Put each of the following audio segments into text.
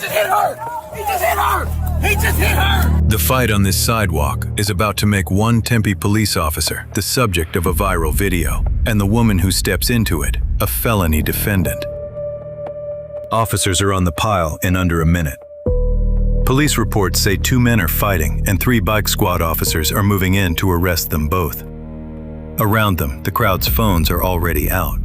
just hit her! He just hit her! He just hit her! The fight on this sidewalk is about to make one Tempe police officer the subject of a viral video, and the woman who steps into it, a felony defendant. Officers are on the pile in under a minute. Police reports say 2 men are fighting and 3 bike squad officers are moving in to arrest them both. Around them, the crowd's phones are already out.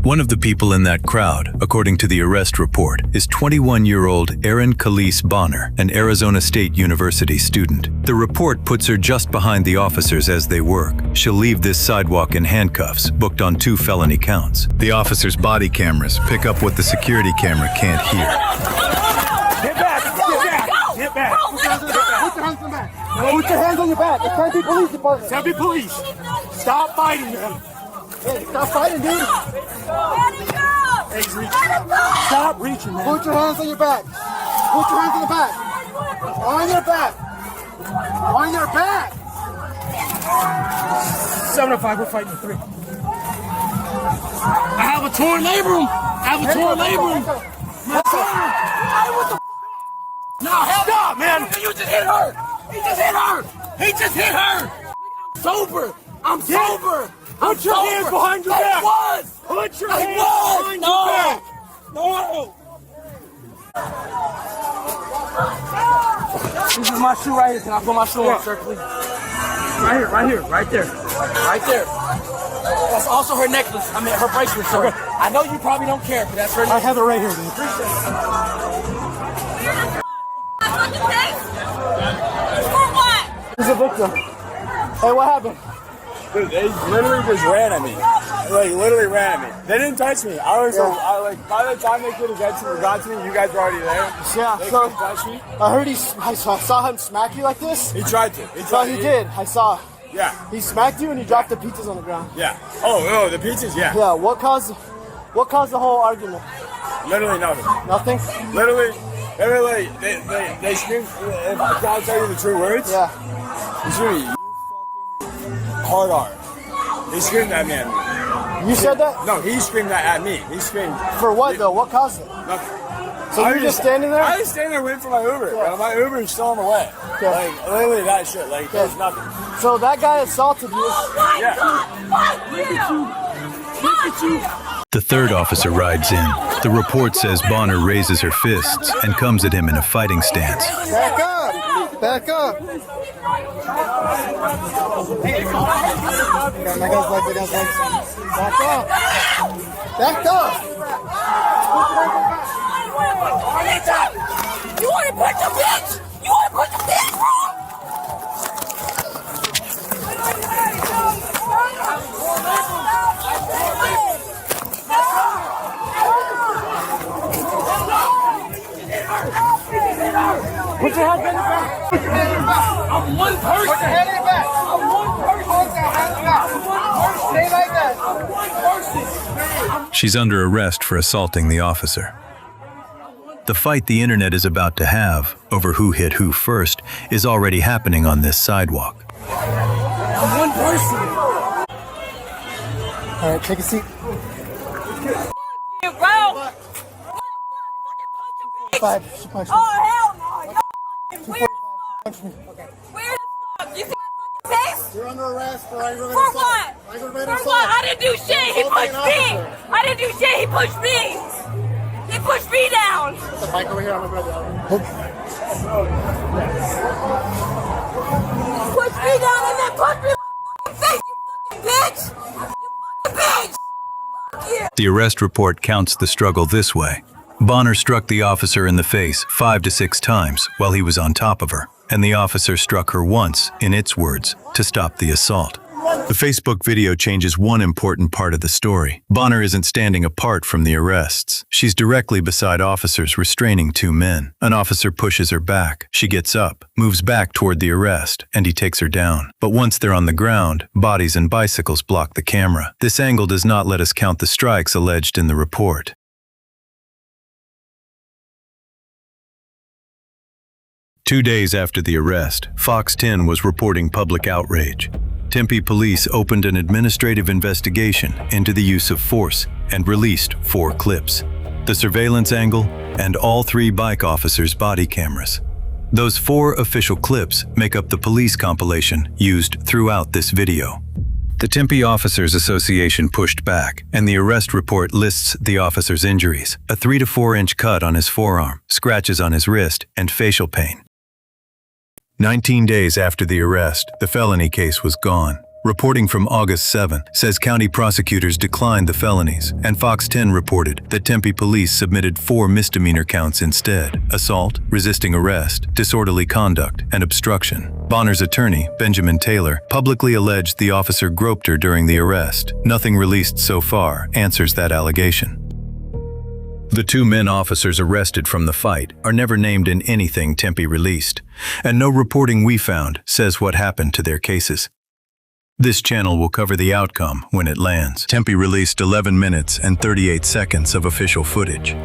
One of the people in that crowd, according to the arrest report, is 21-year-old Eryn Kelise Bonner, an Arizona State University student. The report puts her just behind the officers as they work. She'll leave this sidewalk in handcuffs, booked on 2 felony counts. The officers' body cameras pick up what the security camera can't hear. Get back! Get back! Get back! Put your hands on your back! Put your hands on your back! It's Tempe Police Department! Tempe Police! Stop fighting, man! Hey, stop fighting, dude! Hey, stop reaching, man! Put your hands on your back! Put your hands on the back! On your back! On your back! 705, we're fighting 3. I have a torn labrum! I have a torn labrum! No, stop, man! You just hit her! He just hit her! He just hit her! I'm sober! I'm sober! Put your hands behind your back! Put your hands behind your back! No! This is my shoe right here. Can I put my shoe on, sir, please? Right here, right there. Right there. That's also her necklace. I mean, her bracelet, sir. Okay. I know you probably don't care, but that's her necklace. I have it right here, dude. For what? Who's the victim? Hey, what happened? Dude, they literally just ran at me. Like, literally ran at me. They didn't touch me. I by the time they could have got to me, you guys were already there. Yeah, They so couldn't touch me. I heard I saw him smack you like this. He tried to. No, he did. I saw. Yeah. He smacked you and you dropped the pizzas on the ground. Yeah. Oh, no, the pizzas, yeah. Yeah, what caused the whole argument? Literally nothing. Nothing? Literally, they screamed, if I can't tell you the true words, Yeah. they screamed, you fucking hard R. They screamed that man. You said that? No, he screamed that at me. He screamed. For what though? What caused it? Nothing. So you're just standing there? I was standing there waiting for my Uber. Yeah. And my Uber is still on the way. Yeah. Like, literally that shit. Like, there's nothing. So that guy assaulted you. Yeah. The third officer rides in. The report says Bonner raises her fists and comes at him in a fighting stance. Back up! Back up! Back up! Back up! You want to punch a bitch? You want to punch a bitch, bro? Put your head in the back! Put your head in the back! I'm one person! Put your head in the back! I'm one person! Put your head in the back! I'm one person! Stay like that! I'm one person! She's under arrest for assaulting the officer. The fight the internet is about to have over who hit who first is already happening on this sidewalk. I'm one person! All right, take a seat. You, bro. 5. She punched me. Oh, hell no. You're weird. Punch me. Weird as fuck. You see my face? You're under arrest for aggravated For assault. what? Aggravated For assault. what? I didn't do shit. He Assaulting pushed an me. officer. I didn't do shit. He pushed me. He pushed me down. The bike over here, I'm gonna grab it. Pushed me down and then punched me in my face, you fucking bitch. You fucking bitch. Fuck you. The arrest report counts the struggle this way. Bonner struck the officer in the face 5 to 6 times while he was on top of her, and the officer struck her once, in its words, to stop the assault. The Facebook video changes one important part of the story. Bonner isn't standing apart from the arrests. She's directly beside officers restraining 2 men. An officer pushes her back. She gets up, moves back toward the arrest, and he takes her down. But once they're on the ground, bodies and bicycles block the camera. This angle does not let us count the strikes alleged in the report. 2 days after the arrest, Fox 10 was reporting public outrage. Tempe police opened an administrative investigation into the use of force and released 4 clips. the surveillance angle, and all 3 bike officers' body cameras. Those 4 official clips make up the police compilation used throughout this video. The Tempe Officers Association pushed back, and the arrest report lists the officer's injuries: a 3 to 4 inch cut on his forearm, scratches on his wrist, and facial pain. 19 days after the arrest, the felony case was gone. Reporting from August 7 says county prosecutors declined the felonies, and Fox 10 reported that Tempe police submitted 4 misdemeanor counts instead: assault, resisting arrest, disorderly conduct, and obstruction. Bonner's attorney, Benjamin Taylor, publicly alleged the officer groped her during the arrest. Nothing released so far answers that allegation. The 2 men officers arrested from the fight are never named in anything Tempe released, and no reporting we found says what happened to their cases. This channel will cover the outcome when it lands. Tempe released 11 minutes and 38 seconds of official footage.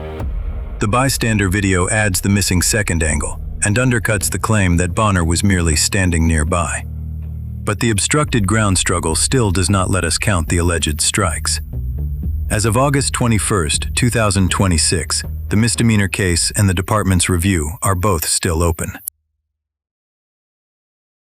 The bystander video adds the missing second angle and undercuts the claim that Bonner was merely standing nearby. But the obstructed ground struggle still does not let us count the alleged strikes. As of August 21, 2026, the misdemeanor case and the department's review are both still open.